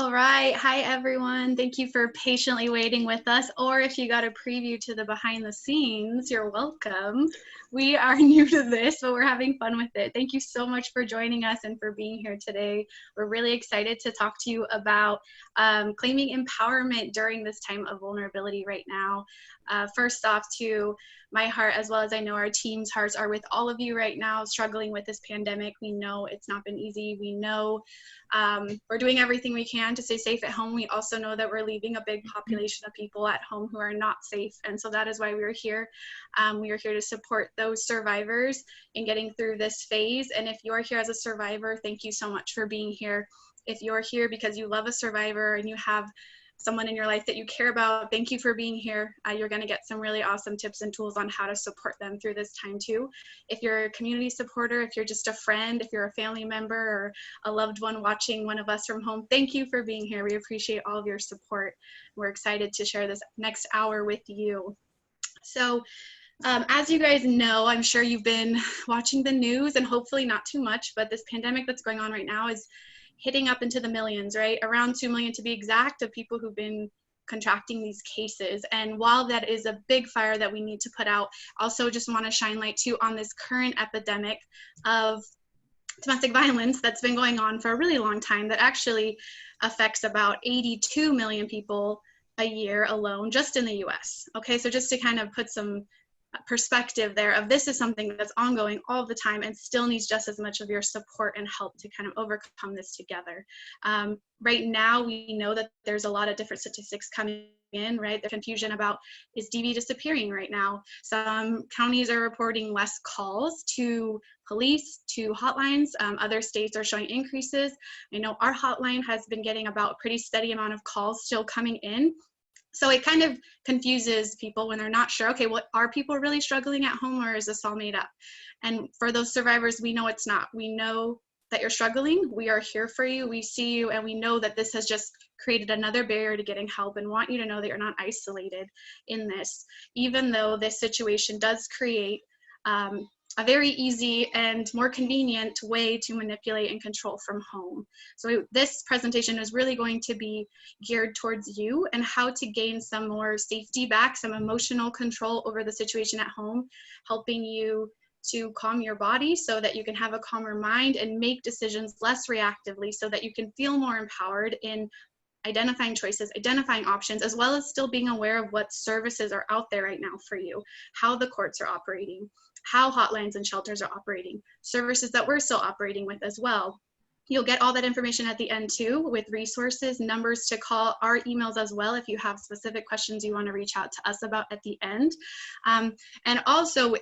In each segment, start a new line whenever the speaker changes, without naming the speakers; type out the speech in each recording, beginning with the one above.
All right. Hi, everyone. Thank you for patiently waiting with us. Or if you got a preview to the behind the scenes, you're welcome. We are new to this, but we're having fun with it. Thank you so much for joining us and for being here today. We're really excited to talk to you about claiming empowerment during this time of vulnerability right now. First off, to my heart, as well as I know our team's hearts are with all of you right now struggling with this pandemic. We know it's not been easy. We know we're doing everything we can to stay safe at home. We also know that we're leaving a big population of people at home who are not safe. And so that is why we're here. We are here to support those survivors in getting through this phase. And if you're here as a survivor, thank you so much for being here. If you're here because you love a survivor and you have someone in your life that you care about, thank you for being here. You're going to get some really awesome tips and tools on how to support them through this time too. If you're a community supporter, if you're just a friend, if you're a family member or a loved one watching one of us from home, thank you for being here. We appreciate all of your support. We're excited to share this next hour with you. So as you guys know, I'm sure you've been watching the news, and hopefully not too much, but this pandemic that's going on right now is hitting up into the millions, right? Around 2 million to be exact of people who've been contracting these cases. And while that is a big fire that we need to put out, also just want to shine light too on this current epidemic of domestic violence that's been going on for a really long time that actually affects about 82 million people a year alone, just in the US. Okay, so just to kind of put some perspective there of this is something that's ongoing all the time and still needs just as much of your support and help to kind of overcome this together. Right now, we know that there's a lot of different statistics coming in, right? The confusion about is DV disappearing right now. Some counties are reporting less calls to police, to hotlines. Other states are showing increases. I know our hotline has been getting about a pretty steady amount of calls still coming in. So it kind of confuses people when they're not sure, okay, well, are people really struggling at home or is this all made up? And for those survivors, we know it's not. We know that you're struggling. We are here for you. We see you, and we know that this has just created another barrier to getting help, and want you to know that you're not isolated in this, even though this situation does create a very easy and more convenient way to manipulate and control from home. So this presentation is really going to be geared towards you and how to gain some more safety back, some emotional control over the situation at home, helping you to calm your body so that you can have a calmer mind and make decisions less reactively so that you can feel more empowered in identifying choices, identifying options, as well as still being aware of what services are out there right now for you, how the courts are operating, how hotlines and shelters are operating, services that we're still operating with as well. You'll get all that information at the end too, with resources, numbers to call, our emails as well if you have specific questions you want to reach out to us about at the end. And also,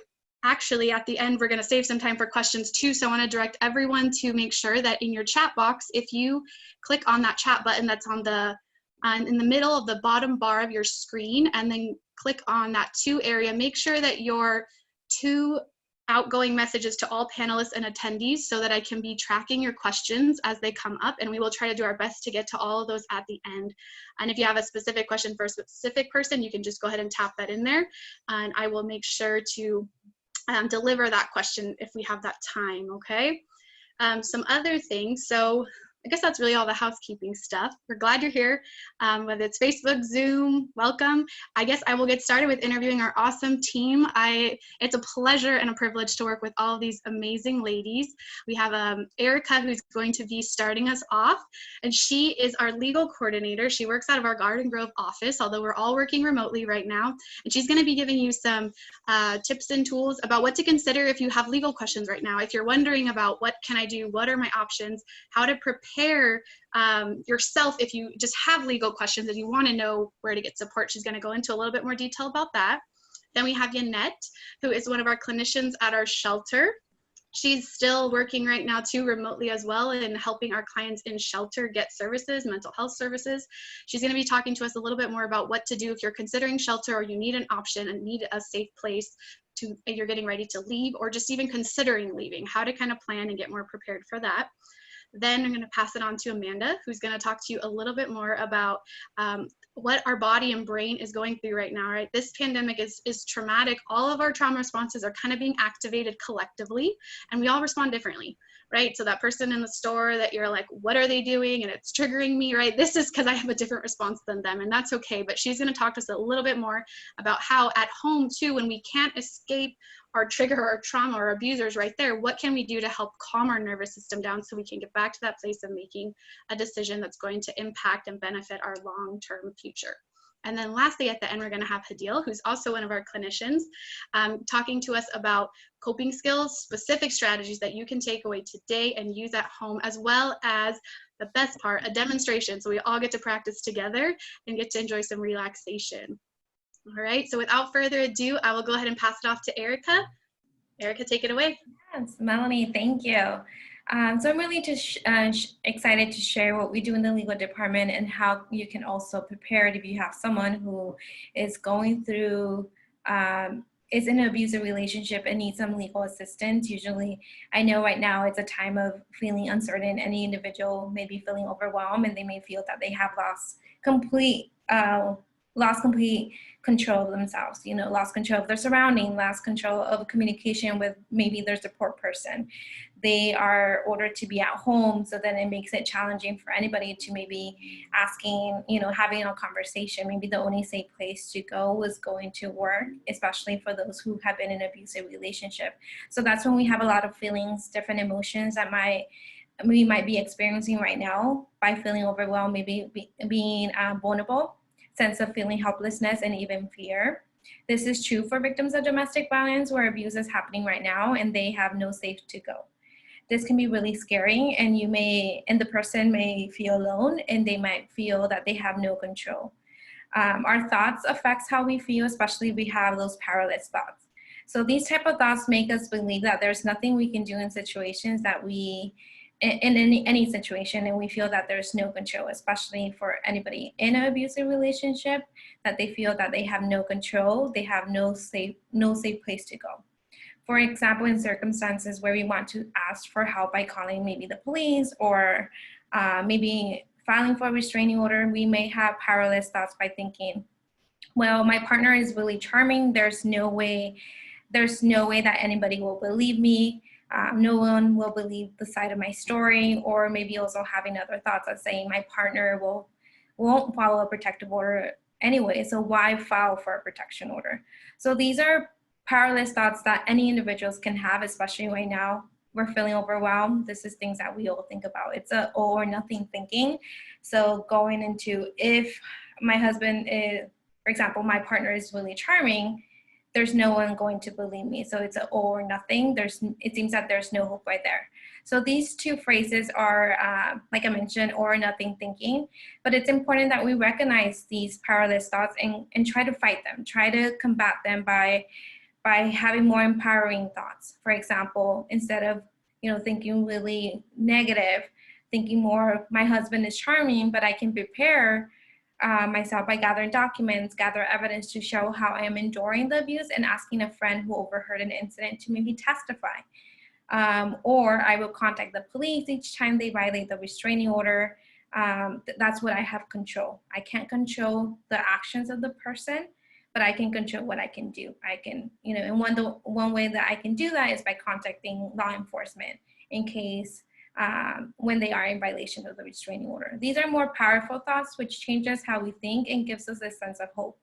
actually, at the end, we're going to save some time for questions too. So I want to direct everyone to make sure that in your chat box, if you click on that chat button that's on the in the middle of the bottom bar of your screen, and then click on that to area, make sure that your two outgoing messages to all panelists and attendees so that I can be tracking your questions as they come up, and we will try to do our best to get to all of those at the end. And if you have a specific question for a specific person, you can just go ahead and tap that in there, and I will make sure to deliver that question if we have that time, okay? Some other things, so I guess that's really all the housekeeping stuff. We're glad you're here, whether it's Facebook, Zoom, welcome. I guess I will get started with interviewing our awesome team. It's a pleasure and a privilege to work with all of these amazing ladies. We have Erica, who's going to be starting us off, and she is our legal coordinator. She works out of our Garden Grove office, although we're all working remotely right now, and she's going to be giving you some tips and tools about what to consider if you have legal questions right now. If you're wondering about what can I do, what are my options, how to prepare yourself if you just have legal questions and you want to know where to get support. She's going to go into a little bit more detail about that. Then we have Yanette, who is one of our clinicians at our shelter. She's still working right now too remotely as well and helping our clients in shelter get services, mental health services. She's going to be talking to us a little bit more about what to do if you're considering shelter or you need an option and need a safe place to, and you're getting ready to leave or just even considering leaving, how to kind of plan and get more prepared for that. Then I'm going to pass it on to Amanda, who's going to talk to you a little bit more about what our body and brain is going through right now, right? This pandemic is traumatic. All of our trauma responses are kind of being activated collectively, and we all respond differently. right? So that person in the store that you're like, what are they doing? And it's triggering me, right? This is because I have a different response than them, and that's okay. But she's going to talk to us a little bit more about how at home too, when we can't escape our trigger or trauma or abusers right there, what can we do to help calm our nervous system down so we can get back to that place of making a decision that's going to impact and benefit our long-term future. And then lastly, at the end, we're going to have Hadil, who's also one of our clinicians, talking to us about coping skills, specific strategies that you can take away today and use at home, as well as the best part, a demonstration. So we all get to practice together and get to enjoy some relaxation. All right, so without further ado, I will go ahead and pass it off to Erica. Erica, take it away.
Yes, Melanie, thank you. So I'm really just excited to share what we do in the legal department and how you can also prepare if you have someone who is going through, is in an abusive relationship and needs some legal assistance. Usually, I know right now it's a time of feeling uncertain. Any individual may be feeling overwhelmed and they may feel that they have lost complete control of themselves, lost control of their surrounding, lost control of communication with maybe their support person. They are ordered to be at home, so then it makes it challenging for anybody to maybe asking, having a conversation. Maybe the only safe place to go is going to work, especially for those who have been in an abusive relationship. So that's when we have a lot of feelings, different emotions that we might be experiencing right now by feeling overwhelmed, maybe being vulnerable, sense of feeling helplessness, and even fear. This is true for victims of domestic violence where abuse is happening right now and they have no safe to go. This can be really scary, and the person may feel alone and they might feel that they have no control. Our thoughts affects how we feel, especially if we have those powerless thoughts. So these type of thoughts make us believe that there's nothing we can do in situations that in any situation, and we feel that there's no control, especially for anybody in an abusive relationship, that they feel that they have no control, they have no safe place to go. For example, in circumstances where we want to ask for help by calling maybe the police or maybe filing for a restraining order, we may have powerless thoughts by thinking, well, my partner is really charming, there's no way that anybody will believe me. No one will believe the side of my story, or maybe also having other thoughts of saying my partner won't follow a protective order anyway, so why file for a protection order? So these are powerless thoughts that any individuals can have, especially right now. We're feeling overwhelmed. This is things that we all think about. It's a all or nothing thinking. So going into, if my husband is, for example, my partner is really charming, there's no one going to believe me. So it's an all or nothing. It seems that there's no hope right there. So these two phrases are, like I mentioned, all or nothing thinking. But it's important that we recognize these powerless thoughts and try to fight them, try to combat them by having more empowering thoughts. For example, instead of thinking really negative, thinking more, my husband is charming, but I can prepare myself by gathering documents, gather evidence to show how I am enduring the abuse, and asking a friend who overheard an incident to maybe testify. Or I will contact the police each time they violate the restraining order. That's what I have control. I can't control the actions of the person, but I can control what I can do. I can, and one way that I can do that is by contacting law enforcement in case when they are in violation of the restraining order. These are more powerful thoughts, which changes how we think and gives us a sense of hope.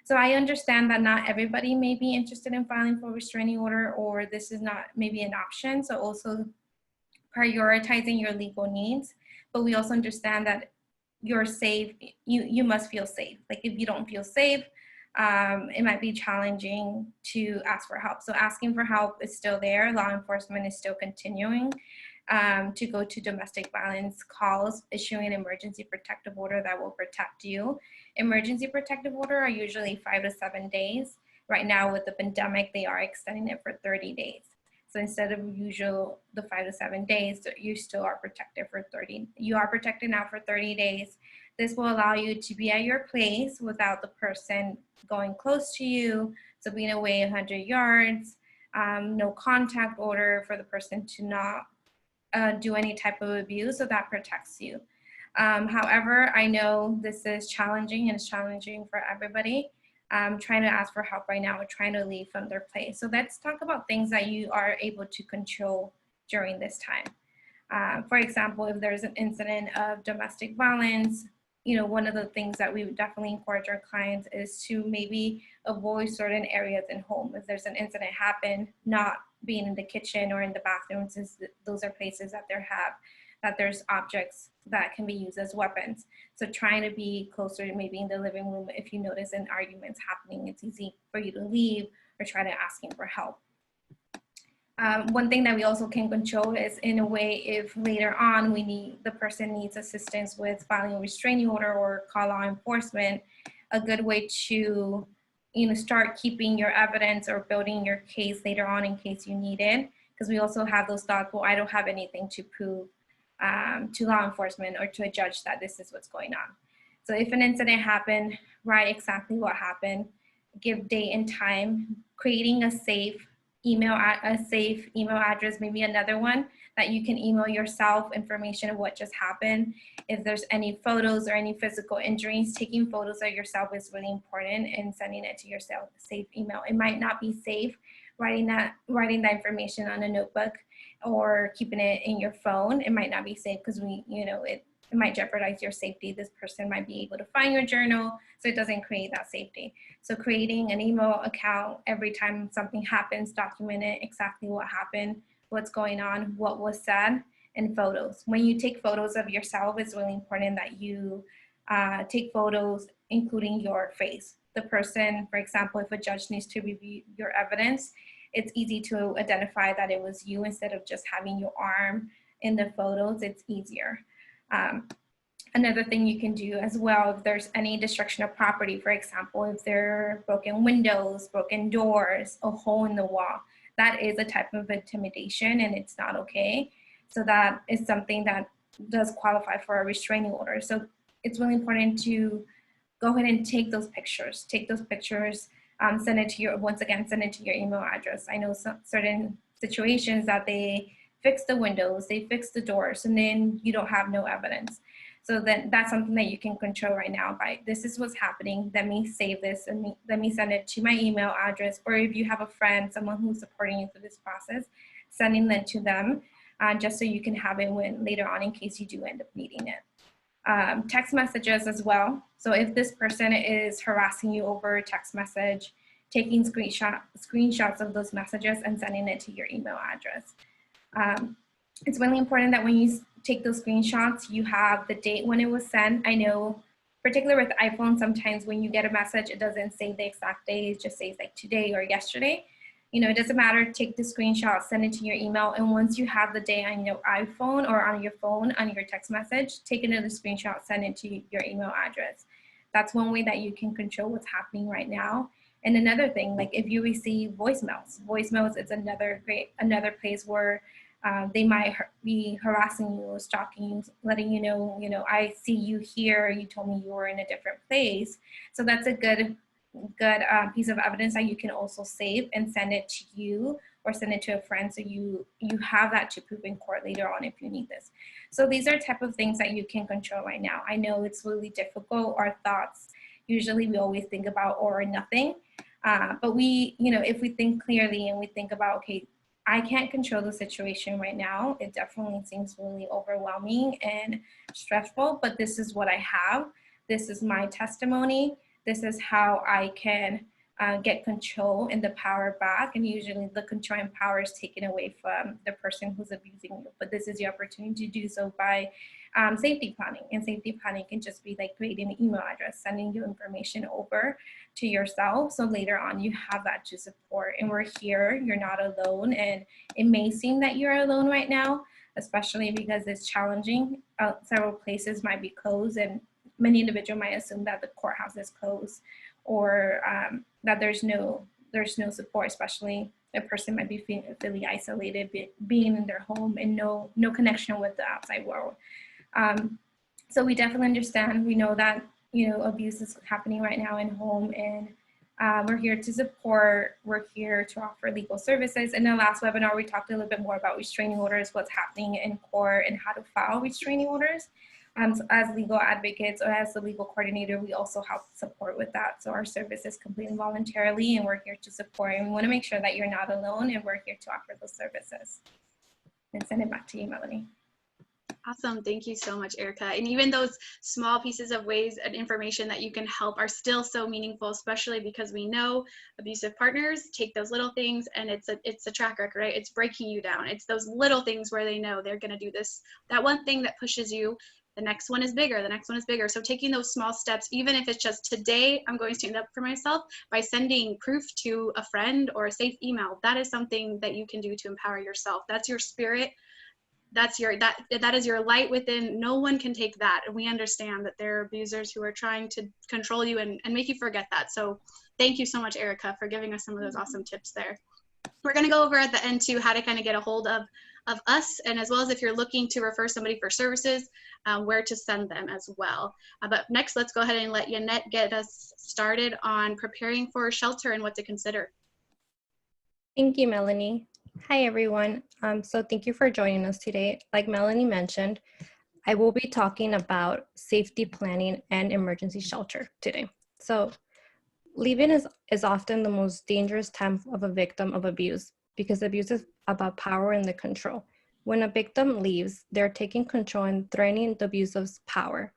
So I understand that not everybody may be interested in filing for a restraining order, or this is not maybe an option. So also prioritizing your legal needs, but we also understand that you're safe, you must feel safe. Like if you don't feel safe, it might be challenging to ask for help. So asking for help is still there. Law enforcement is still continuing to go to domestic violence calls, issuing an emergency protective order that will protect you. Emergency protective order are usually 5 to 7 days. Right now with the pandemic, they are extending it for 30 days. So instead of usual the 5 to 7 days, you still are protected for 30. You are protected now for 30 days. This will allow you to be at your place without the person going close to you. So being away 100 yards, no contact order for the person to not do any type of abuse, so that protects you. However, I know this is challenging, and it's challenging for everybody. Trying to ask for help right now or trying to leave from their place. So let's talk about things that you are able to control during this time. For example, if there's an incident of domestic violence, one of the things that we would definitely encourage our clients is to maybe avoid certain areas in home. If there's an incident happen, not being in the kitchen or in the bathrooms, since those are places that there's objects that can be used as weapons. So trying to be closer, maybe in the living room. If you notice an argument's happening, it's easy for you to leave or try to asking for help. One thing that we also can control is, in a way, if later on the person needs assistance with filing a restraining order or call law enforcement, a good way to start keeping your evidence or building your case later on in case you need it. Because we also have those thoughts, well, I don't have anything to prove to law enforcement or to a judge that this is what's going on. So if an incident happened, write exactly what happened, give date and time, creating a safe email address, maybe another one that you can email yourself information of what just happened. If there's any photos or any physical injuries, taking photos of yourself is really important, and sending it to yourself, safe email. It might not be safe writing that information on a notebook or keeping it in your phone. It might not be safe because it might jeopardize your safety. This person might be able to find your journal, so it doesn't create that safety. So creating an email account every time something happens, document it, exactly what happened, what's going on, what was said, and photos. When you take photos of yourself, it's really important that you take photos including your face. The person, for example, if a judge needs to review your evidence, it's easy to identify that it was you instead of just having your arm in the photos. It's easier. Another thing you can do as well, if there's any destruction of property, for example, if there are broken windows, broken doors, a hole in the wall, that is a type of intimidation and it's not okay. So that is something that does qualify for a restraining order. So it's really important to go ahead and take those pictures, send it to your email address. I know certain situations that they fix the windows, they fix the doors, and then you don't have no evidence. So then that's something that you can control right now by, this is what's happening, let me save this and let me send it to my email address. Or if you have a friend, someone who's supporting you through this process, sending that to them just so you can have it later on in case you do end up needing it. Text messages as well. So if this person is harassing you over text message, taking screenshots of those messages and sending it to your email address. It's really important that when you take those screenshots, you have the date when it was sent. I know, particularly with iPhone, sometimes when you get a message, it doesn't say the exact date, it just says like today or yesterday. It doesn't matter, take the screenshot, send it to your email, and once you have the day on your iPhone or on your phone, on your text message, take another screenshot, send it to your email address. That's one way that you can control what's happening right now. And another thing, like if you receive voicemails is another place where they might be harassing you or stalking you, letting you know, I see you here, you told me you were in a different place. So that's a good piece of evidence that you can also save and send it to you or send it to a friend, so you have that to prove in court later on if you need this. So these are type of things that you can control right now. I know it's really difficult. Our thoughts, usually we always think about all or nothing, but if we think clearly and we think about, okay, I can't control the situation right now. It definitely seems really overwhelming and stressful, but this is what I have. This is my testimony. This is how I can get control and the power back. And usually the control and power is taken away from the person who's abusing you. But this is the opportunity to do so by safety planning. And safety planning can just be like creating an email address, sending you information over to yourself. So later on you have that to support. And we're here, you're not alone. And it may seem that you're alone right now, especially because it's challenging. Several places might be closed, and many individuals might assume that the courthouse is closed, or that there's no support, especially a person might be feeling isolated, being in their home and no connection with the outside world. So we definitely understand. We know that abuse is happening right now in home, and we're here to support. We're here to offer legal services. In the last webinar, we talked a little bit more about restraining orders, what's happening in court, and how to file restraining orders. As legal advocates or as the legal coordinator, we also help support with that. So our service is completely voluntarily, and we're here to support. And we want to make sure that you're not alone, and we're here to offer those services. And send it back to you, Melanie.
Awesome. Thank you so much, Erica. And even those small pieces of ways and information that you can help are still so meaningful, especially because we know abusive partners take those little things and it's a track record, right? It's breaking you down. It's those little things where they know they're going to do this, that one thing that pushes you. The next one is bigger. The next one is bigger. So taking those small steps, even if it's just today, I'm going to stand up for myself by sending proof to a friend or a safe email. That is something that you can do to empower yourself. That's your spirit. That's your that is your light within. No one can take that, and we understand that there are abusers who are trying to control you and make you forget that. So thank you so much, Erica, for giving us some of those awesome tips there. We're going to go over at the end too how to kind of get a hold of us, and as well as if you're looking to refer somebody for services, where to send them as well. But next, let's go ahead and let Yannette get us started on preparing for shelter and what to consider.
Thank you, Melanie. Hi, everyone. So thank you for joining us today. Like Melanie mentioned, I will be talking about safety planning and emergency shelter today. So leaving is often the most dangerous time of a victim of abuse because abuse is about power and the control. When a victim leaves, they're taking control and threatening the abusive's power.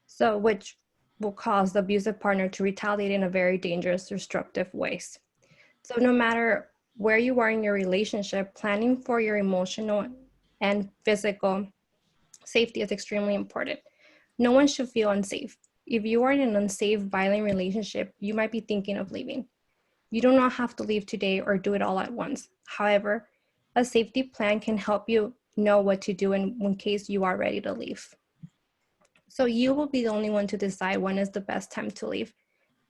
So which will cause the abusive partner to retaliate in a very dangerous, destructive ways. So no matter where you are in your relationship, planning for your emotional and physical safety is extremely important. No one should feel unsafe. If you are in an unsafe, violent relationship, you might be thinking of leaving. You do not have to leave today or do it all at once. However, a safety plan can help you know what to do in case you are ready to leave. So you will be the only one to decide when is the best time to leave.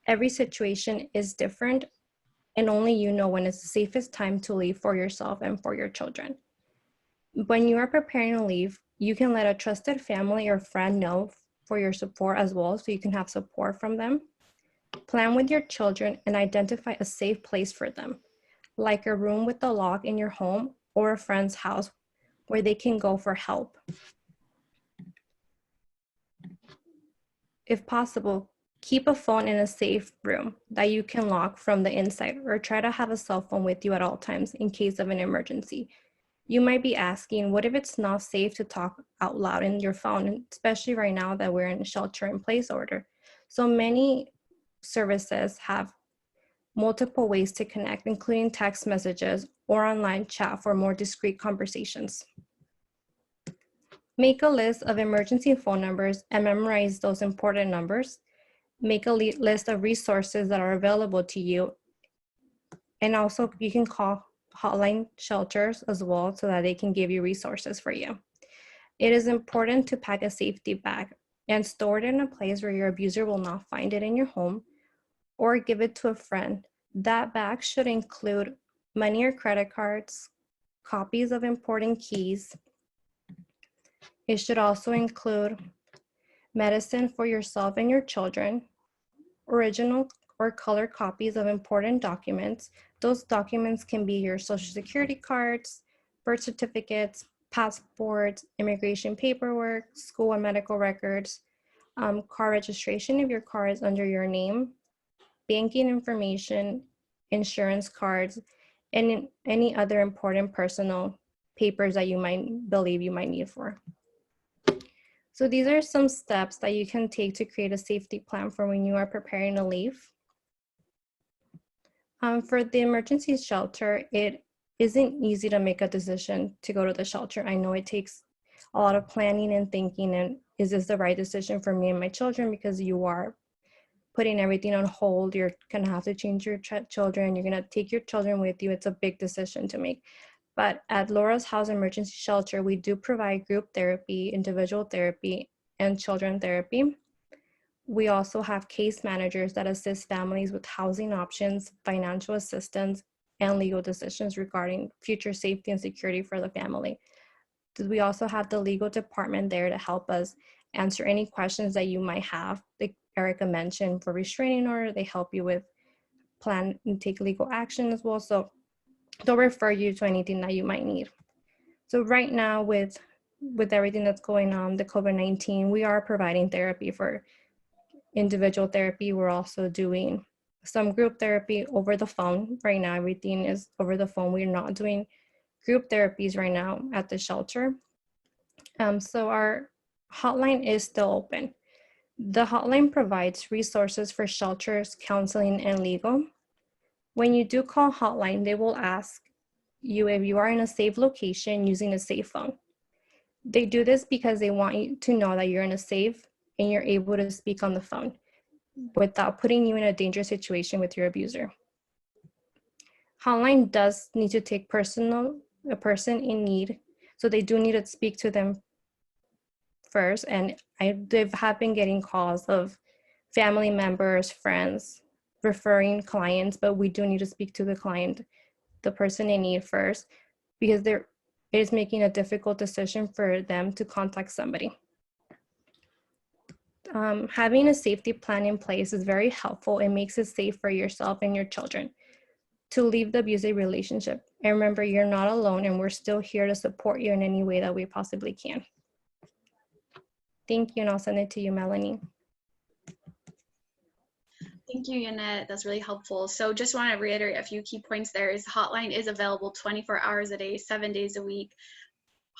Every situation is different, and only you know when it's the safest time to leave for yourself and for your children. When you are preparing to leave, you can let a trusted family or friend know for your support as well, so you can have support from them. Plan with your children and identify a safe place for them, like a room with a lock in your home or a friend's house where they can go for help. If possible, keep a phone in a safe room that you can lock from the inside, or try to have a cell phone with you at all times in case of an emergency. You might be asking, what if it's not safe to talk out loud in your phone, especially right now that we're in a shelter-in-place order? So many services have multiple ways to connect, including text messages or online chat for more discreet conversations. Make a list of emergency phone numbers and memorize those important numbers. Make a list of resources that are available to you. And also you can call hotline shelters as well so that they can give you resources for you. It is important to pack a safety bag and store it in a place where your abuser will not find it in your home, or give it to a friend. That bag should include money or credit cards, copies of important keys. It should also include medicine for yourself and your children, original or color copies of important documents. Those documents can be your social security cards, birth certificates, passports, immigration paperwork, school and medical records, car registration if your car is under your name, banking information, insurance cards, and any other important personal papers that you might believe you might need for. So these are some steps that you can take to create a safety plan for when you are preparing to leave. For the emergency shelter, it isn't easy to make a decision to go to the shelter. I know it takes a lot of planning and thinking, and is this the right decision for me and my children? Because you are putting everything on hold. You're gonna have to change your children. You're gonna take your children with you. It's a big decision to make. But at Laura's House Emergency Shelter, we do provide group therapy, individual therapy, and children therapy. We also have case managers that assist families with housing options, financial assistance, and legal decisions regarding future safety and security for the family. We also have the legal department there to help us answer any questions that you might have. Like Erica mentioned, for restraining order, they help you with plan and take legal action as well. So they'll refer you to anything that you might need. So right now with everything that's going on, the COVID-19, we are providing therapy for individual therapy. We're also doing some group therapy over the phone. Right now, everything is over the phone. We're not doing group therapies right now at the shelter. So our hotline is still open. The hotline provides resources for shelters, counseling, and legal. When you do call hotline, they will ask you if you are in a safe location using a safe phone. They do this because they want you to know that you're in a safe and you're able to speak on the phone without putting you in a dangerous situation with your abuser. Hotline does need to take a person in need, so they do need to speak to them first. And they have been getting calls of family members, friends, referring clients, but we do need to speak to the client, the person in need first, because it is making a difficult decision for them to contact somebody. Having a safety plan in place is very helpful. It makes it safe for yourself and your children to leave the abusive relationship. And remember, you're not alone, and we're still here to support you in any way that we possibly can. Thank you, and I'll send it to you, Melanie.
Thank you, Yannette. That's really helpful. So just want to reiterate a few key points there. Is the hotline is available 24 hours a day, 7 days a week.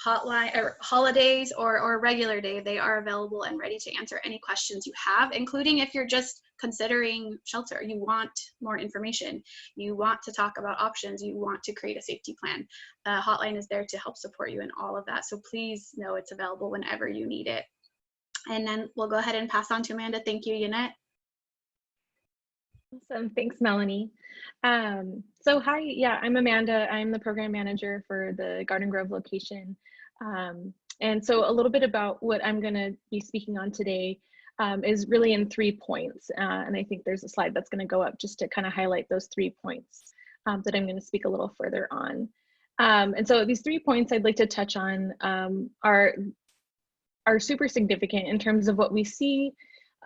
Hotline or holidays or regular day, they are available and ready to answer any questions you have, including if you're just considering shelter, you want more information, you want to talk about options, you want to create a safety plan. The hotline is there to help support you in all of that. So please know it's available whenever you need it. And then we'll go ahead and pass on to Amanda. Thank you, Yannette.
Awesome, thanks, Melanie. So hi, yeah, I'm Amanda. I'm the program manager for the Garden Grove location. And so a little bit about what I'm going to be speaking on today is really in 3 points. And I think there's a slide that's going to go up just to kind of highlight those 3 points that I'm going to speak a little further on. And so these 3 points I'd like to touch on are super significant in terms of what we see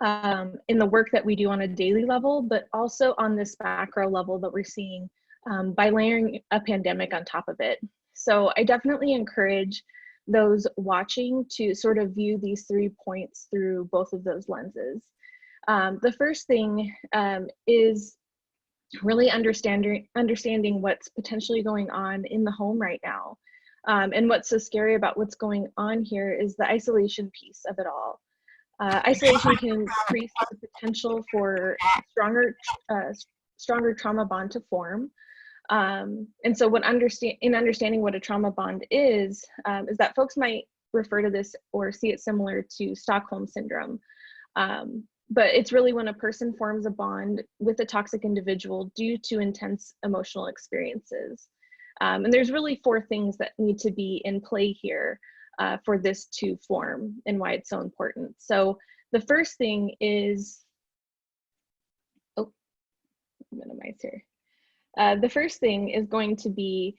in the work that we do on a daily level, but also on this macro level that we're seeing by layering a pandemic on top of it. So I definitely encourage those watching to sort of view these 3 points through both of those lenses. The first thing is really understanding what's potentially going on in the home right now. And what's so scary about what's going on here is the isolation piece of it all. Isolation can increase the potential for stronger trauma bond to form. And so in understanding what a trauma bond is that folks might refer to this or see it similar to Stockholm syndrome. But it's really when a person forms a bond with a toxic individual due to intense emotional experiences. And there's really 4 things that need to be in play here for this to form and why it's so important. So the first thing is, minimize here. The first thing is going to be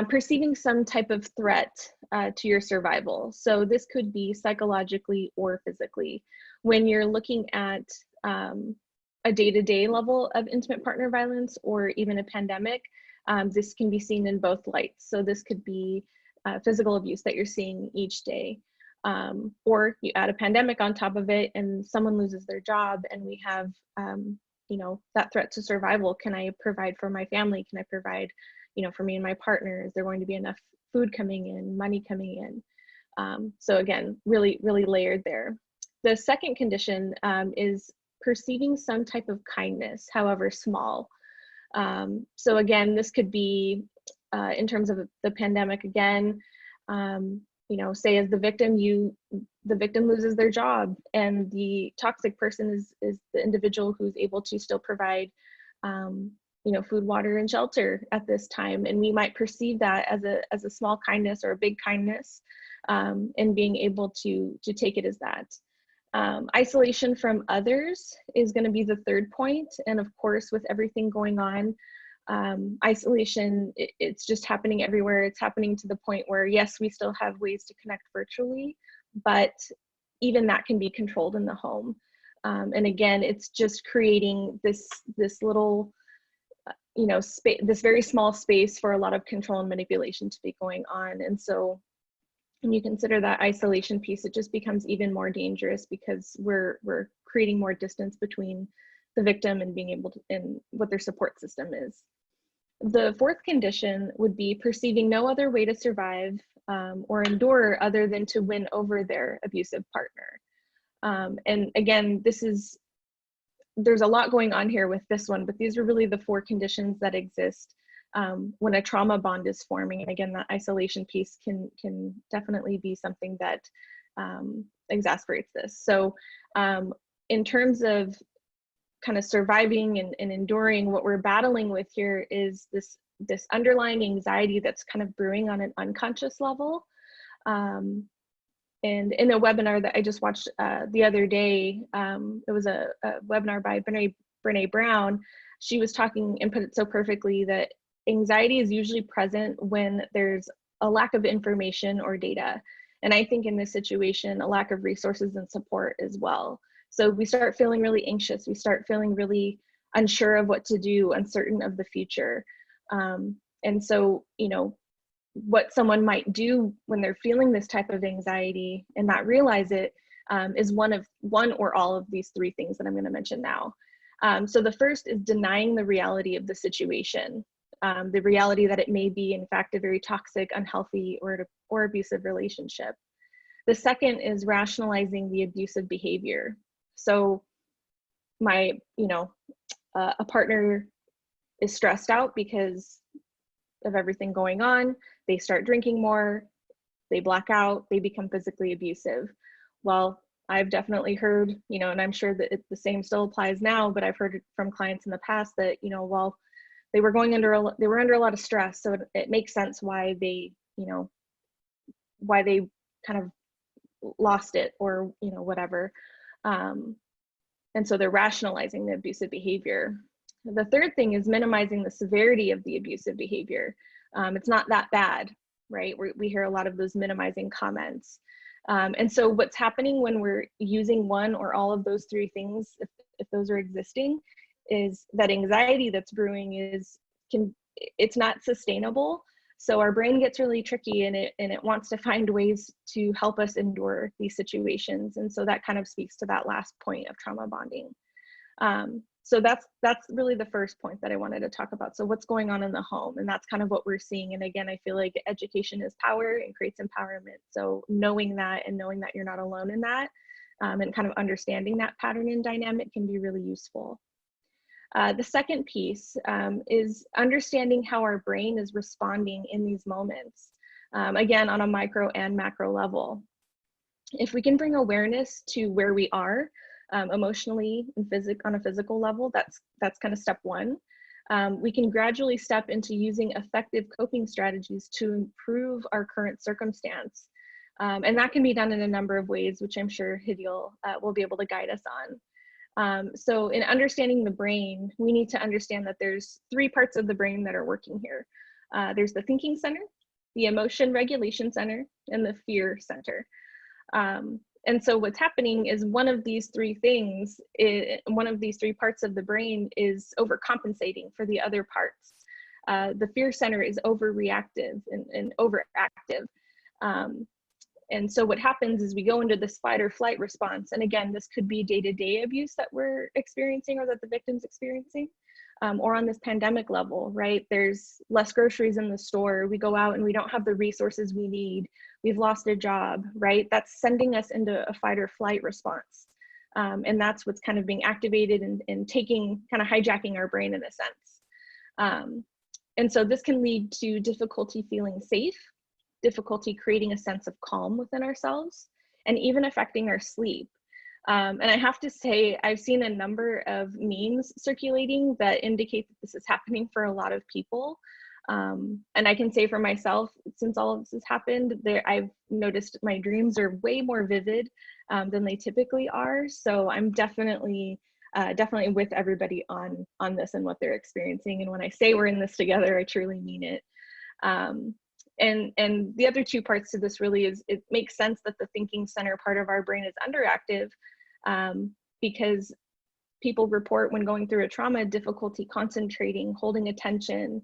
perceiving some type of threat to your survival. So this could be psychologically or physically. When you're looking at a day-to-day level of intimate partner violence or even a pandemic, this can be seen in both lights. So this could be physical abuse that you're seeing each day. Or you add a pandemic on top of it and someone loses their job and we have that threat to survival. Can I provide for my family? Can I provide, for me and my partner? Is there going to be enough food coming in, money coming in? So again, really, really layered there. The second condition is perceiving some type of kindness, however small. So again, this could be in terms of the pandemic again, say as the victim, the victim loses their job and the toxic person is the individual who's able to still provide, food, water, and shelter at this time. And we might perceive that as a small kindness or a big kindness, and being able to take it as that. Isolation from others is going to be the third point. And of course, with everything going on, isolation, it's just happening everywhere. It's happening to the point where, yes, we still have ways to connect virtually, but even that can be controlled in the home. And again, it's just creating this little, this very small space for a lot of control and manipulation to be going on. And so when you consider that isolation piece, it just becomes even more dangerous because we're creating more distance between the victim and being able to, and what their support system is. The fourth condition would be perceiving no other way to survive or endure other than to win over their abusive partner. And again, there's a lot going on here with this one, but these are really the 4 conditions that exist when a trauma bond is forming. And again, that isolation piece can definitely be something that exasperates this. So in terms of kind of surviving and enduring, what we're battling with here is this underlying anxiety that's kind of brewing on an unconscious level. And in a webinar that I just watched the other day, it was a webinar by Brene Brown. She was talking and put it so perfectly that anxiety is usually present when there's a lack of information or data. And I think in this situation, a lack of resources and support as well. So we start feeling really anxious. We start feeling really unsure of what to do, uncertain of the future. And so, you know, what someone might do when they're feeling this type of anxiety and not realize it is one or all of these 3 things that I'm going to mention now. So the first is denying the reality of the situation, the reality that it may be, in fact, a very toxic, unhealthy, or abusive relationship. The second is rationalizing the abusive behavior. So a partner is stressed out because of everything going on. They start drinking more, they black out, they become physically abusive. Well, I've definitely heard, you know, and I'm sure that the same still applies now, but I've heard from clients in the past that, you know, while they were under a lot of stress, so it makes sense why they, you know, why they kind of lost it, or, you know, whatever. And so they're rationalizing the abusive behavior. The third thing is minimizing the severity of the abusive behavior. It's not that bad, right? We hear a lot of those minimizing comments. And so what's happening when we're using one or all of those 3 things, if those are existing, is that anxiety that's brewing it's not sustainable. So our brain gets really tricky, and it wants to find ways to help us endure these situations. And so that kind of speaks to that last point of trauma bonding. So that's really the first point that I wanted to talk about. So what's going on in the home, and that's kind of what we're seeing. And again, I feel like education is power and creates empowerment. So knowing that you're not alone in that, and kind of understanding that pattern and dynamic can be really useful. The second piece is understanding how our brain is responding in these moments, again, on a micro and macro level. If we can bring awareness to where we are emotionally and on a physical level, that's kind of step 1. We can gradually step into using effective coping strategies to improve our current circumstance. And that can be done in a number of ways, which I'm sure Hidil will be able to guide us on. So in understanding the brain, we need to understand that there's 3 parts of the brain that are working here. There's the thinking center, the emotion regulation center, and the fear center. And so what's happening is one of these 3 things, one of these 3 parts of the brain is overcompensating for the other parts. The fear center is overreactive and overactive. And so what happens is we go into this fight or flight response. And again, this could be day-to-day abuse that we're experiencing or that the victim's experiencing, or on this pandemic level, right? There's less groceries in the store. We go out and we don't have the resources we need. We've lost a job, right? That's sending us into a fight or flight response. And that's what's kind of being activated and taking, kind of hijacking our brain in a sense. And so this can lead to difficulty feeling safe, difficulty creating a sense of calm within ourselves, and even affecting our sleep. And I have to say, I've seen a number of memes circulating that indicate that this is happening for a lot of people. And I can say for myself, since all of this has happened, I've noticed my dreams are way more vivid than they typically are. So I'm definitely with everybody on this and what they're experiencing. And when I say we're in this together, I truly mean it. And the other 2 parts to this really is, it makes sense that the thinking center part of our brain is underactive, because people report when going through a trauma, difficulty concentrating, holding attention,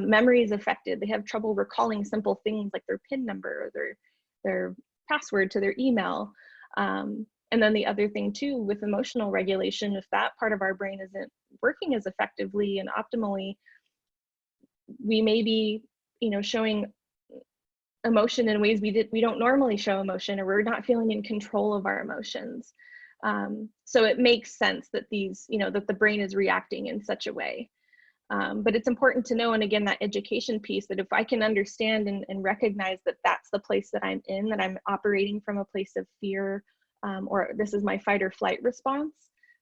memory is affected. They have trouble recalling simple things like their PIN number or their password to their email. And then the other thing too, with emotional regulation, if that part of our brain isn't working as effectively and optimally, we may be, showing emotion in ways we don't normally show emotion, or we're not feeling in control of our emotions. So it makes sense that these, that the brain is reacting in such a way. But it's important to know, and again, that education piece, that if I can understand and recognize that that's the place that I'm in, that I'm operating from a place of fear, or this is my fight or flight response,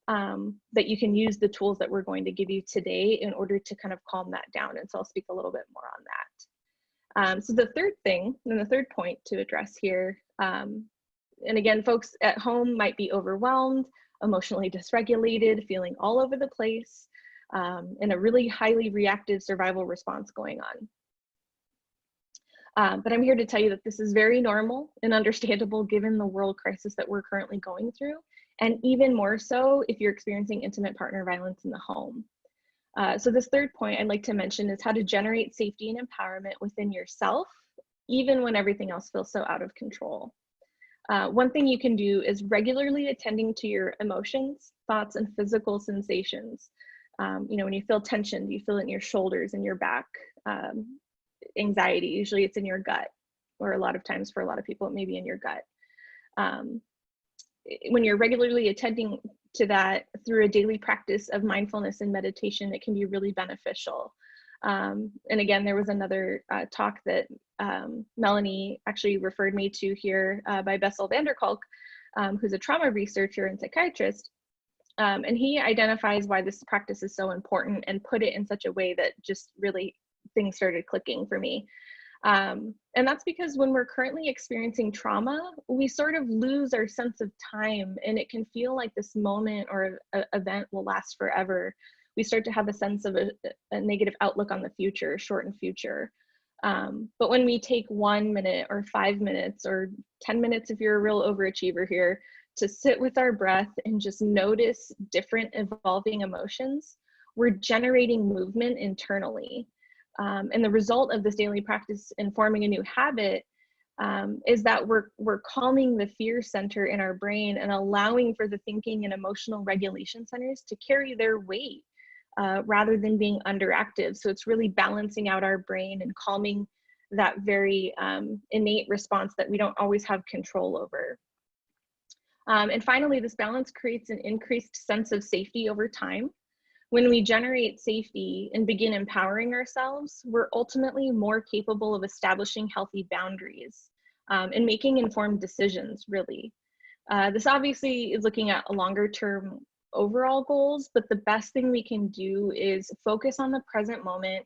that you can use the tools that we're going to give you today in order to kind of calm that down. And so I'll speak a little bit more on that. So the third thing, and the third point to address here, and again, folks at home might be overwhelmed, emotionally dysregulated, feeling all over the place, and a really highly reactive survival response going on. But I'm here to tell you that this is very normal and understandable given the world crisis that we're currently going through, and even more so if you're experiencing intimate partner violence in the home. So this third point I'd like to mention is how to generate safety and empowerment within yourself, even when everything else feels so out of control. One thing you can do is regularly attending to your emotions, thoughts, and physical sensations. When you feel tension, do you feel it in your shoulders and your back? Anxiety, usually it's in your gut, or a lot of times for a lot of people, it may be in your gut. When you're regularly attending to that through a daily practice of mindfulness and meditation, it can be really beneficial. And again, there was another talk that Melanie actually referred me to here by Bessel Kolk, who's a trauma researcher and psychiatrist. And he identifies why this practice is so important and put it in such a way that just really things started clicking for me. And that's because when we're currently experiencing trauma, we sort of lose our sense of time, and it can feel like this moment or event will last forever. We start to have a sense of a negative outlook on the future, shortened future. But when we take 1 minute or 5 minutes or 10 minutes, if you're a real overachiever here, to sit with our breath and just notice different evolving emotions, we're generating movement internally. And the result of this daily practice in forming a new habit is that we're calming the fear center in our brain and allowing for the thinking and emotional regulation centers to carry their weight rather than being underactive. So it's really balancing out our brain and calming that very innate response that we don't always have control over. And finally, this balance creates an increased sense of safety over time. When we generate safety and begin empowering ourselves, we're ultimately more capable of establishing healthy boundaries and making informed decisions, really. This obviously is looking at a longer term overall goals, but the best thing we can do is focus on the present moment,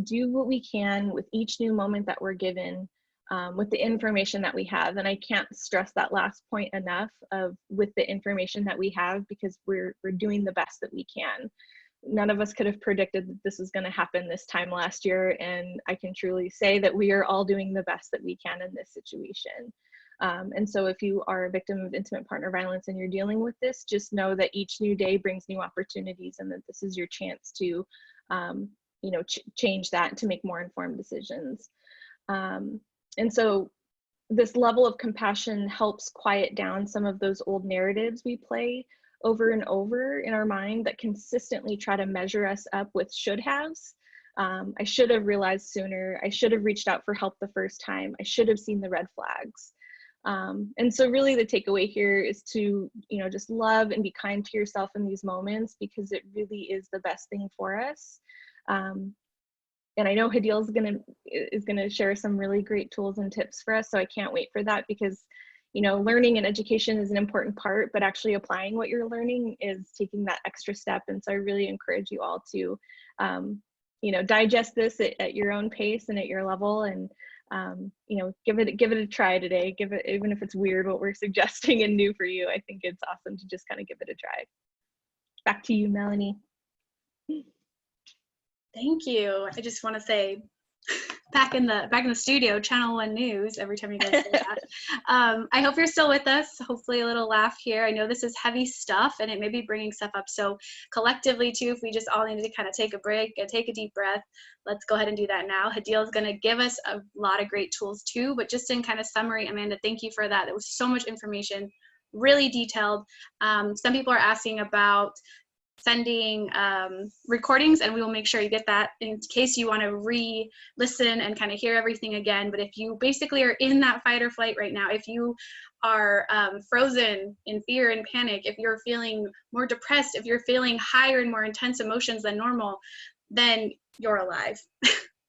do what we can with each new moment that we're given, with the information that we have. And I can't stress that last point enough of with the information that we have, because we're doing the best that we can. None of us could have predicted that this is going to happen this time last year, and I can truly say that we are all doing the best that we can in this situation. And so if you are a victim of intimate partner violence and you're dealing with this, just know that each new day brings new opportunities, and that this is your chance to change that, to make more informed decisions. And so this level of compassion helps quiet down some of those old narratives we play over and over in our mind that consistently try to measure us up with should haves. I should have realized sooner. I should have reached out for help the first time. I should have seen the red flags. And so really the takeaway here is to, just love and be kind to yourself in these moments, because it really is the best thing for us. And I know Hadil is gonna share some really great tools and tips for us. So I can't wait for that, because learning and education is an important part, but actually applying what you're learning is taking that extra step. And so I really encourage you all to, digest this at your own pace and at your level, and give it a try today. Give it, even if it's weird what we're suggesting and new for you. I think it's awesome to just kind of give it a try. Back to you, Melanie.
Thank you. I just want to say, back in the studio, Channel 1 News, every time you guys say that. I hope you're still with us. Hopefully a little laugh here. I know this is heavy stuff, and it may be bringing stuff up. So collectively too, if we just all need to kind of take a break and take a deep breath, let's go ahead and do that now. Hadil is going to give us a lot of great tools too, but just in kind of summary, Amanda, thank you for that. There was so much information, really detailed. Some people are asking about sending recordings, and we will make sure you get that in case you want to re-listen and kind of hear everything again. But if you basically are in that fight or flight right now, if you are frozen in fear and panic, if you're feeling more depressed, if you're feeling higher and more intense emotions than normal, then you're alive.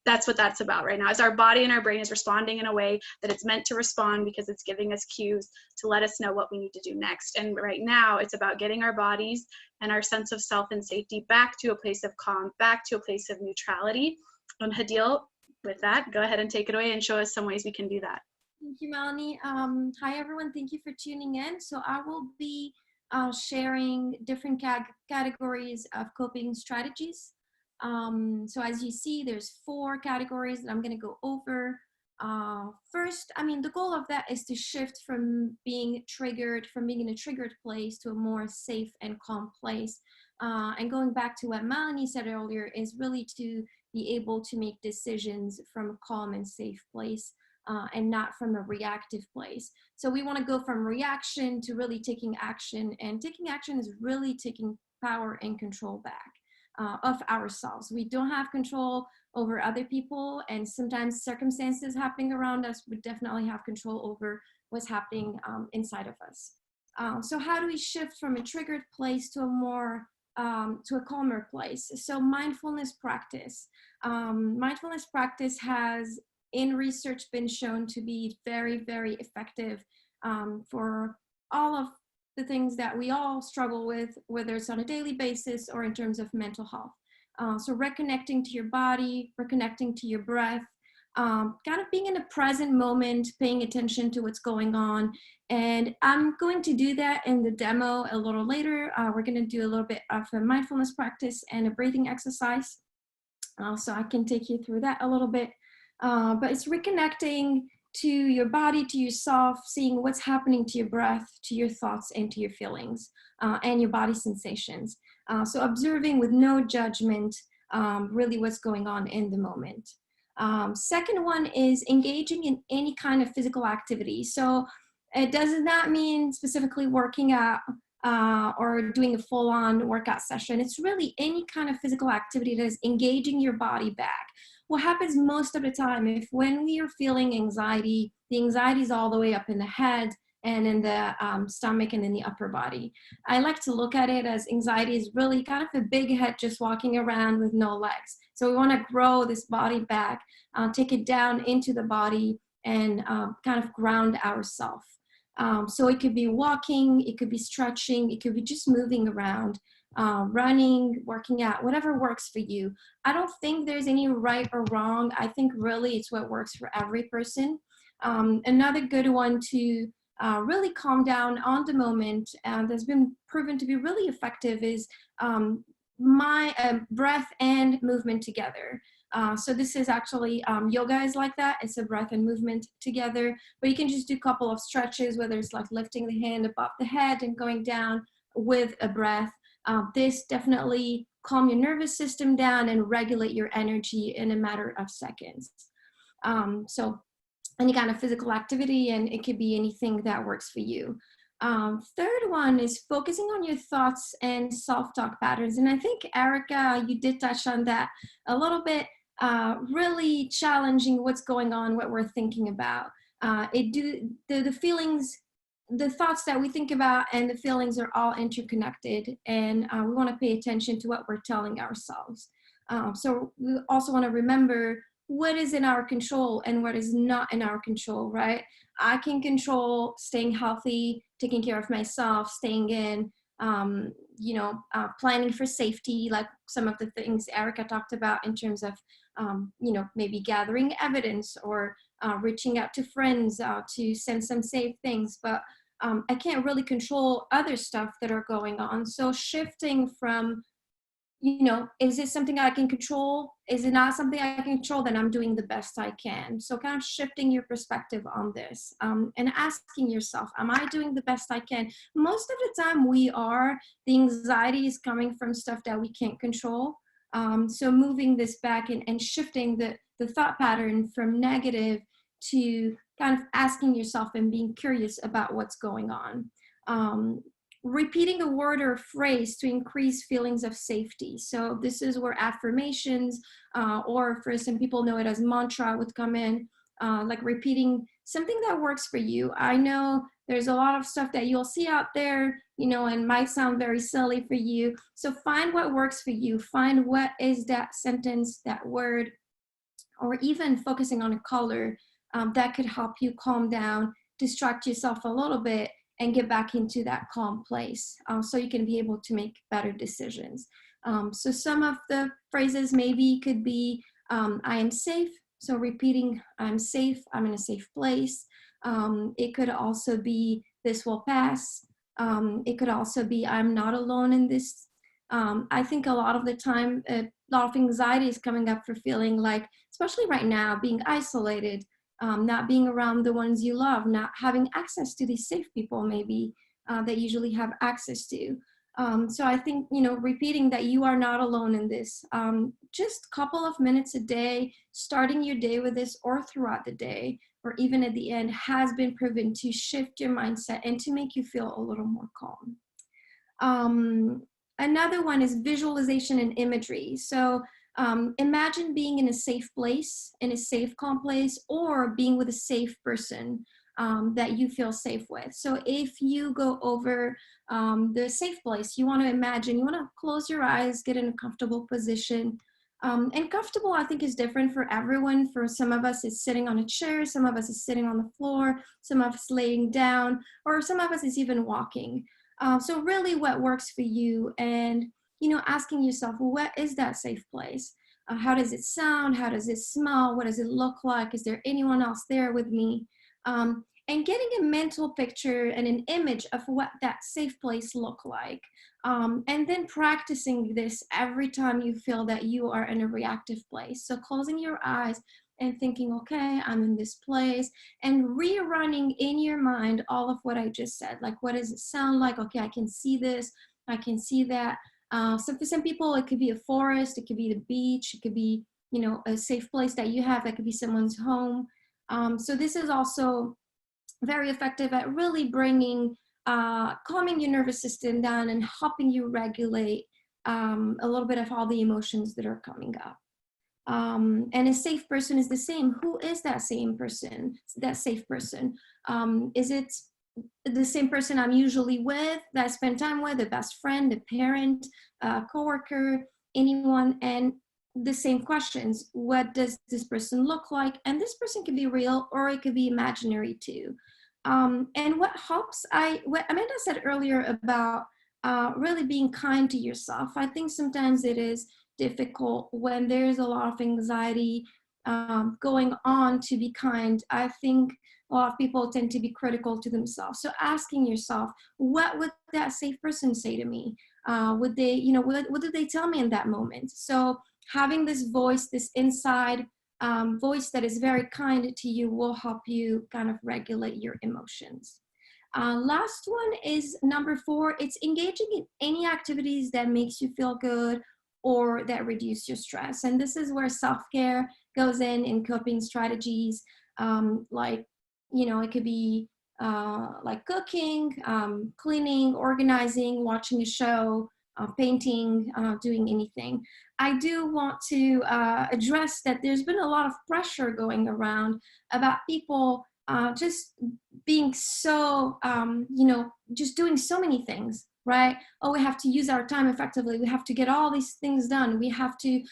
That's what that's about right now, is our body and our brain is responding in a way that it's meant to respond, because it's giving us cues to let us know what we need to do next. And right now it's about getting our bodies and our sense of self and safety back to a place of calm, back to a place of neutrality. And Hadil, with that, go ahead and take it away and show us some ways we can do that.
Thank you, Melanie. Hi, everyone. Thank you for tuning in. So I will be sharing different categories of coping strategies. So as you see, there's 4 categories that I'm going to go over. First, I mean, the goal of that is to shift from being in a triggered place to a more safe and calm place. And going back to what Melanie said earlier, is really to be able to make decisions from a calm and safe place, and not from a reactive place. So we want to go from reaction to really taking action, and taking action is really taking power and control back of ourselves. We don't have control over other people, and sometimes circumstances happening around us would definitely have control over what's happening inside of us. So how do we shift from a triggered place to a more to a calmer place? So mindfulness practice. Mindfulness practice has in research been shown to be very, very effective for all of the things that we all struggle with, whether it's on a daily basis or in terms of mental health. So reconnecting to your body, reconnecting to your breath, kind of being in the present moment, paying attention to what's going on. And I'm going to do that in the demo a little later. We're going to do a little bit of a mindfulness practice and a breathing exercise. So I can take you through that a little bit. But it's reconnecting to your body, to yourself, seeing what's happening to your breath, to your thoughts, and to your feelings, and your body sensations. So observing with no judgment, really what's going on in the moment. Second one is engaging in any kind of physical activity. So it does not mean specifically working out or doing a full-on workout session. It's really any kind of physical activity that is engaging your body back. What happens most of the time, if when we are feeling anxiety, the anxiety is all the way up in the head and in the stomach and in the upper body. I like to look at it as anxiety is really kind of a big head just walking around with no legs. So we want to grow this body back, take it down into the body, and kind of ground ourselves. So it could be walking, it could be stretching, it could be just moving around. Running, working out, whatever works for you. I don't think there's any right or wrong. I think really it's what works for every person. Another good one to really calm down on the moment, that's been proven to be really effective, is my breath and movement together. So this is actually, yoga is like that. It's a breath and movement together, but you can just do a couple of stretches, whether it's like lifting the hand above the head and going down with a breath. This definitely calm your nervous system down and regulate your energy in a matter of seconds. So any kind of physical activity, and it could be anything that works for you. Third one is focusing on your thoughts and self-talk patterns. And I think, Erica, you did touch on that a little bit, really challenging what's going on, what we're thinking about. The feelings, the thoughts that we think about and the feelings are all interconnected, and we want to pay attention to what we're telling ourselves. So we also want to remember what is in our control and what is not in our control, right? I can control staying healthy, taking care of myself, staying in, planning for safety, like some of the things Erica talked about in terms of, maybe gathering evidence or reaching out to friends to send some safe things. But I can't really control other stuff that are going on. So shifting from, is this something I can control? Is it not something I can control? Then I'm doing the best I can. So kind of shifting your perspective on this, and asking yourself, am I doing the best I can? Most of the time we are. The anxiety is coming from stuff that we can't control. So moving this back and shifting the thought pattern from negative to kind of asking yourself and being curious about what's going on. repeating a word or a phrase to increase feelings of safety. So this is where affirmations, or for some people know it as mantra, would come in, like repeating something that works for you. I know there's a lot of stuff that you'll see out there, you know, and might sound very silly for you. So find what works for you. Find what is that sentence, that word, or even focusing on a color that could help you calm down, distract yourself a little bit, and get back into that calm place, so you can be able to make better decisions. So some of the phrases maybe could be, I am safe. So repeating, I'm safe, I'm in a safe place. It could also be, this will pass. It could also be, I'm not alone in this. I think a lot of the time, a lot of anxiety is coming up for feeling like, especially right now, being isolated, not being around the ones you love, not having access to these safe people maybe that usually have access to. So I think, you know, repeating that you are not alone in this, just a couple of minutes a day, starting your day with this, or throughout the day, or even at the end, has been proven to shift your mindset and to make you feel a little more calm. Another one is visualization and imagery. So imagine being in a safe place, in a safe, calm place, or being with a safe person that you feel safe with. So if you go over the safe place, you want to imagine, you want to close your eyes, get in a comfortable position. And comfortable, I think, is different for everyone. For some of us, it's sitting on a chair. Some of us is sitting on the floor. Some of us laying down, or some of us is even walking. So really what works for you, and, you know, asking yourself, well, what is that safe place? How does it sound? How does it smell? What does it look like? Is there anyone else there with me? And getting a mental picture and an image of what that safe place look like. And then practicing this every time you feel that you are in a reactive place. So closing your eyes and thinking, okay, I'm in this place, and rerunning in your mind all of what I just said. Like, what does it sound like? Okay, I can see this, I can see that. So for some people, it could be a forest, it could be the beach, it could be, you know, a safe place that you have, that could be someone's home. So this is also very effective at really bringing, calming your nervous system down and helping you regulate a little bit of all the emotions that are coming up. And a safe person is the same. Who is that same person, that safe person? Is it the same person I'm usually with, that I spend time with, a best friend, a parent, a coworker, anyone? And the same questions. What does this person look like? And this person could be real, or it could be imaginary too. And what helps, what Amanda said earlier about really being kind to yourself. I think sometimes it is difficult when there's a lot of anxiety going on to be kind. I think a lot of people tend to be critical to themselves. So asking yourself, what would that safe person say to me? Would they, you know, what did they tell me in that moment? So having this voice, this inside voice that is very kind to you, will help you kind of regulate your emotions. Last one is number 4. It's engaging in any activities that makes you feel good or that reduce your stress. And this is where self-care goes in coping strategies. Like, you know, it could be like cooking, cleaning, organizing, watching a show, painting, doing anything. I do want to address that there's been a lot of pressure going around about people just being so, you know, just doing so many things, right? Oh, we have to use our time effectively. We have to get all these things done. We have to,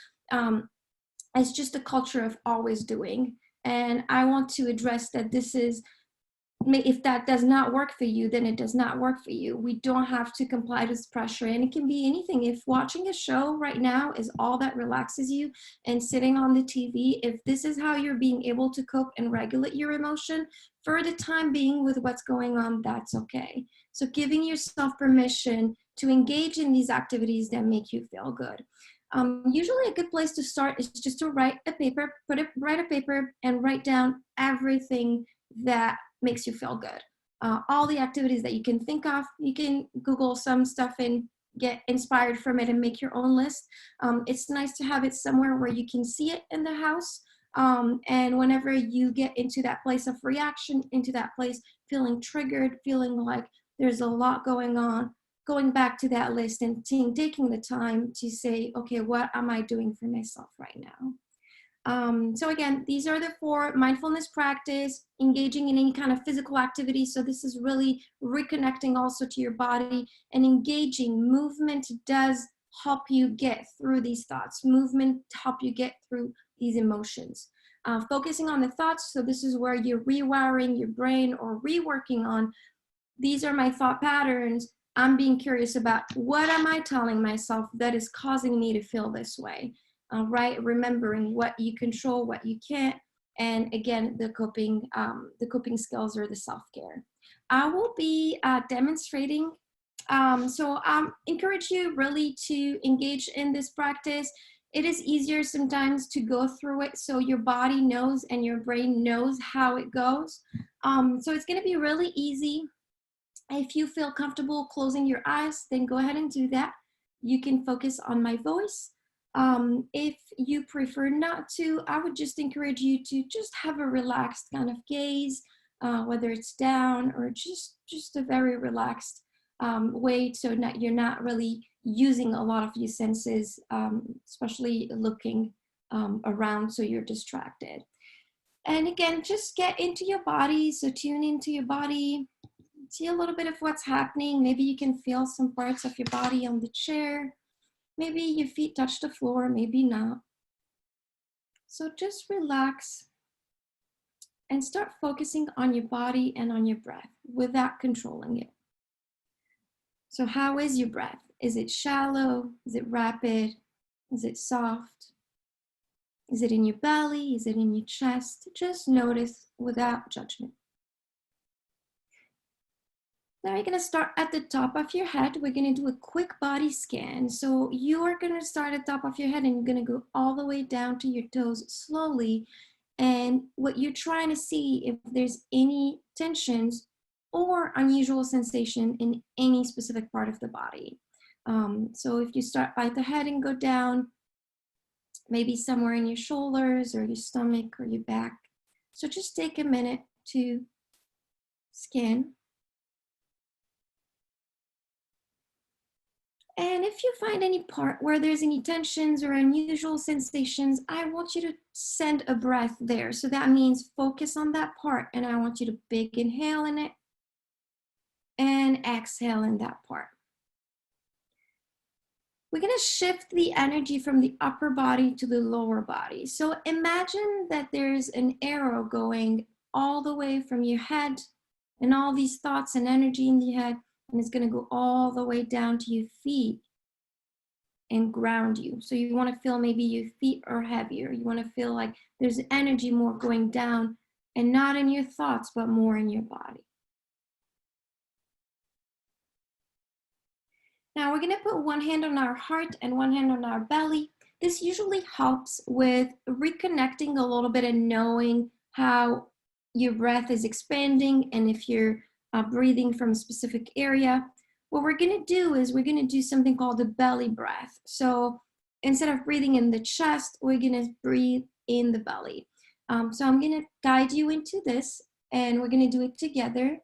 it's just a culture of always doing. And I want to address that this is, if that does not work for you, then it does not work for you. We don't have to comply to this pressure, and it can be anything. If watching a show right now is all that relaxes you, and sitting on the TV, if this is how you're being able to cope and regulate your emotion for the time being with what's going on, that's okay. So giving yourself permission to engage in these activities that make you feel good. Usually a good place to start is just to write a paper, write a paper and write down everything that makes you feel good. All the activities that you can think of. You can Google some stuff and get inspired from it and make your own list. It's nice to have it somewhere where you can see it in the house. And whenever you get into that place of reaction, into that place feeling triggered, feeling like there's a lot going on, going back to that list and taking the time to say, okay, what am I doing for myself right now? So again, these are the 4: mindfulness practice, engaging in any kind of physical activity. So this is really reconnecting also to your body, and engaging. Movement does help you get through these thoughts. Movement help you get through these emotions. Focusing on the thoughts. So this is where you're rewiring your brain or reworking on, these are my thought patterns. I'm being curious about, what am I telling myself that is causing me to feel this way? Right? Remembering what you control, what you can't, and again, the coping skills or the self-care. I will be demonstrating. So I encourage you really to engage in this practice. It is easier sometimes to go through it so your body knows and your brain knows how it goes. So it's going to be really easy. If you feel comfortable closing your eyes, then go ahead and do that. You can focus on my voice. If you prefer not to, I would just encourage you to just have a relaxed kind of gaze, whether it's down or just a very relaxed way, so that you're not really using a lot of your senses, especially looking around, so you're distracted. And again, just get into your body. So tune into your body. See a little bit of what's happening. Maybe you can feel some parts of your body on the chair. Maybe your feet touch the floor, maybe not. So just relax and start focusing on your body and on your breath without controlling it. So how is your breath? Is it shallow? Is it rapid? Is it soft? Is it in your belly? Is it in your chest? Just notice without judgment. Now you're going to start at the top of your head. We're going to do a quick body scan. So you are going to start at the top of your head and you're going to go all the way down to your toes slowly. And what you're trying to see if there's any tensions or unusual sensation in any specific part of the body. So if you start by the head and go down, maybe somewhere in your shoulders or your stomach or your back. So just take a minute to scan. And if you find any part where there's any tensions or unusual sensations, I want you to send a breath there. So that means focus on that part, and I want you to big inhale in it and exhale in that part. We're going to shift the energy from the upper body to the lower body. So imagine that there's an arrow going all the way from your head and all these thoughts and energy in the head, and it's going to go all the way down to your feet and ground you. So you want to feel maybe your feet are heavier. You want to feel like there's energy more going down, and not in your thoughts, but more in your body. Now we're going to put one hand on our heart and one hand on our belly. This usually helps with reconnecting a little bit and knowing how your breath is expanding and if you're breathing from a specific area. What we're going to do is we're going to do something called the belly breath. So instead of breathing in the chest, we're going to breathe in the belly. So I'm going to guide you into this, and we're going to do it together.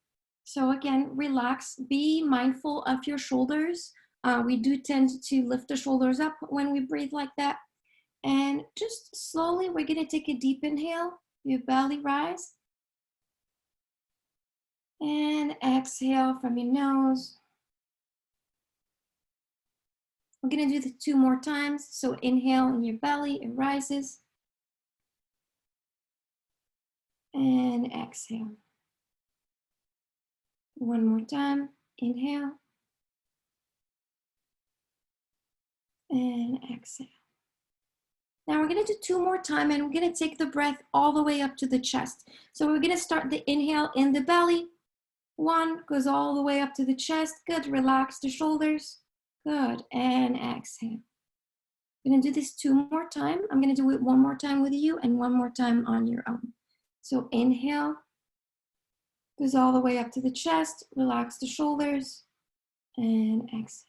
So again, relax, be mindful of your shoulders. We do tend to lift the shoulders up when we breathe like that. And just slowly, we're going to take a deep inhale, your belly rise. And exhale from your nose. We're going to do this 2 more times. So inhale in your belly, it rises. And exhale. 1 more time, inhale. And exhale. Now we're going to do 2 more times, and we're going to take the breath all the way up to the chest. So we're going to start the inhale in the belly. 1 goes all the way up to the chest. Good, relax the shoulders. Good, and exhale. I'm going to do this 2 more times. I'm going to do it 1 more time with you and 1 more time on your own. So inhale, goes all the way up to the chest. Relax the shoulders, and exhale.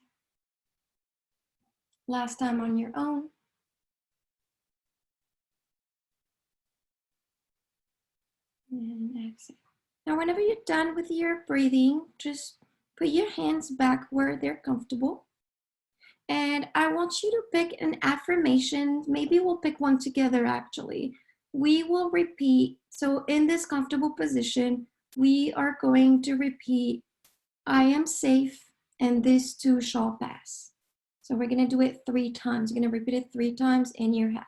Last time on your own. And exhale. Now, whenever you're done with your breathing, just Put your hands back where they're comfortable. And I want you to pick an affirmation. Maybe we'll pick one together actually. We will repeat. So in this comfortable position, we are going to repeat, I am safe and this too shall pass. So we're going to do it 3 times. You're going to repeat it 3 times in your head.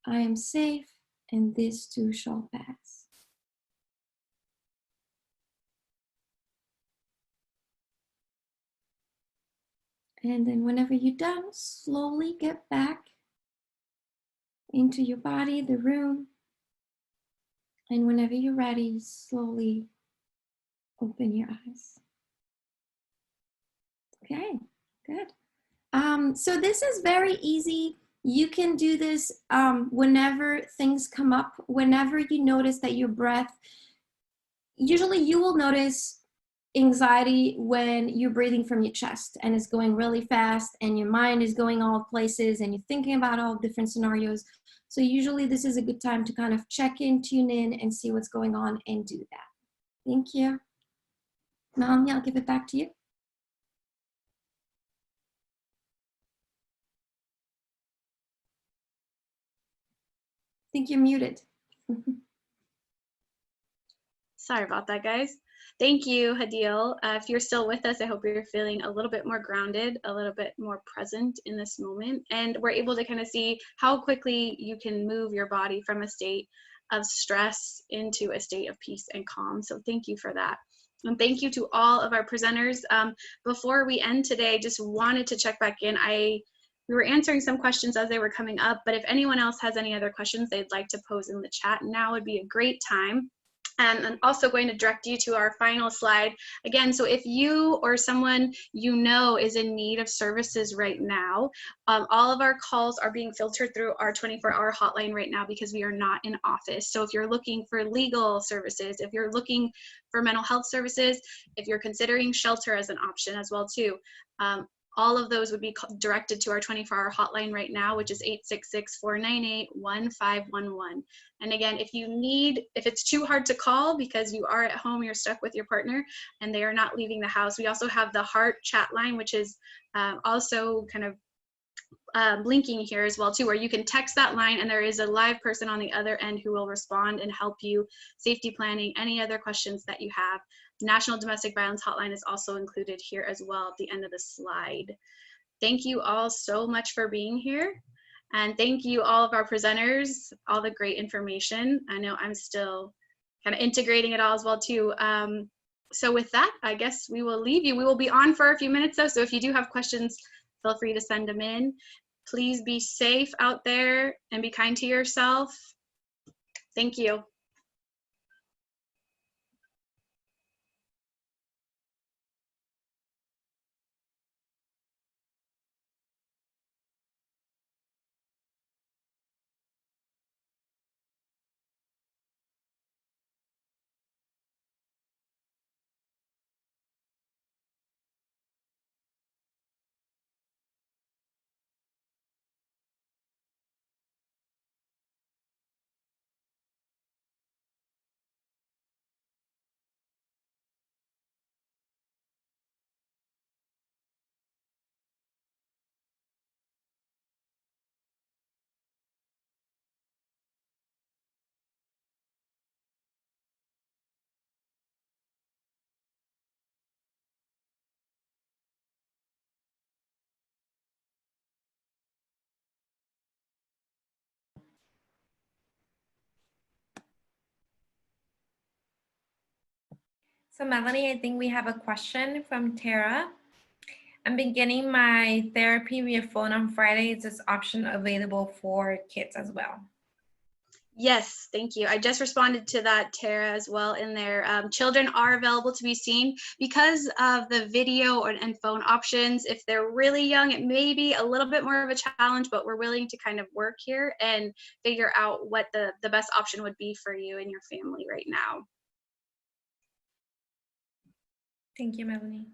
I am safe and this too shall pass. And then whenever you're done, slowly get back into your body, the room. And whenever you're ready, slowly open your eyes. Okay, good. So this is very easy. You can do this whenever things come up, whenever you notice that your breath, usually you will notice anxiety when you're breathing from your chest and it's going really fast and your mind is going all places and you're thinking about all different scenarios. So usually this is a good time to kind of check in, tune in, and see what's going on and do that. Thank you. Melanie, I'll give it back to you. I think you're muted.
Sorry about that, guys. Thank you, Hadil. If you're still with us, I hope you're feeling a little bit more grounded, a little bit more present in this moment. And we're able to kind of see how quickly you can move your body from a state of stress into a state of peace and calm. So thank you for that. And thank you to all of our presenters. Before we end today, just wanted to check back in. We were answering some questions as they were coming up, but if anyone else has any other questions they'd like to pose in the chat, now would be a great time. And I'm also going to direct you to our final slide. Again, so if you or someone you know is in need of services right now, all of our calls are being filtered through our 24-hour hotline right now because we are not in office. So if you're looking for legal services, if you're looking for mental health services, if you're considering shelter as an option as well too, all of those would be directed to our 24-hour hotline right now, which is 866-498-1511. And again, if it's too hard to call because you are at home, you're stuck with your partner and they are not leaving the house, we also have the Heart chat line, which is also kind of blinking here as well too, where you can text that line and there is a live person on the other end who will respond and help you safety planning, any other questions that you have. National Domestic Violence Hotline is also included here as well at the end of the slide. Thank you all so much for being here. And thank you all of our presenters, all the great information. I know I'm still kind of integrating it all as well too. So with that, I guess we will leave you. We will be on for a few minutes though, so if you do have questions, feel free to send them in. Please be safe out there and be kind to yourself. Thank you.
So Melanie, I think we have a question from Tara. I'm beginning my therapy via phone on Friday. Is this option available for kids as well?
Yes, thank you. I just responded to that, Tara, as well in there. Children are available to be seen because of the video and phone options. If they're really young, it may be a little bit more of a challenge, but we're willing to kind of work here and figure out what the best option would be for you and your family right now.
Thank you, Melanie.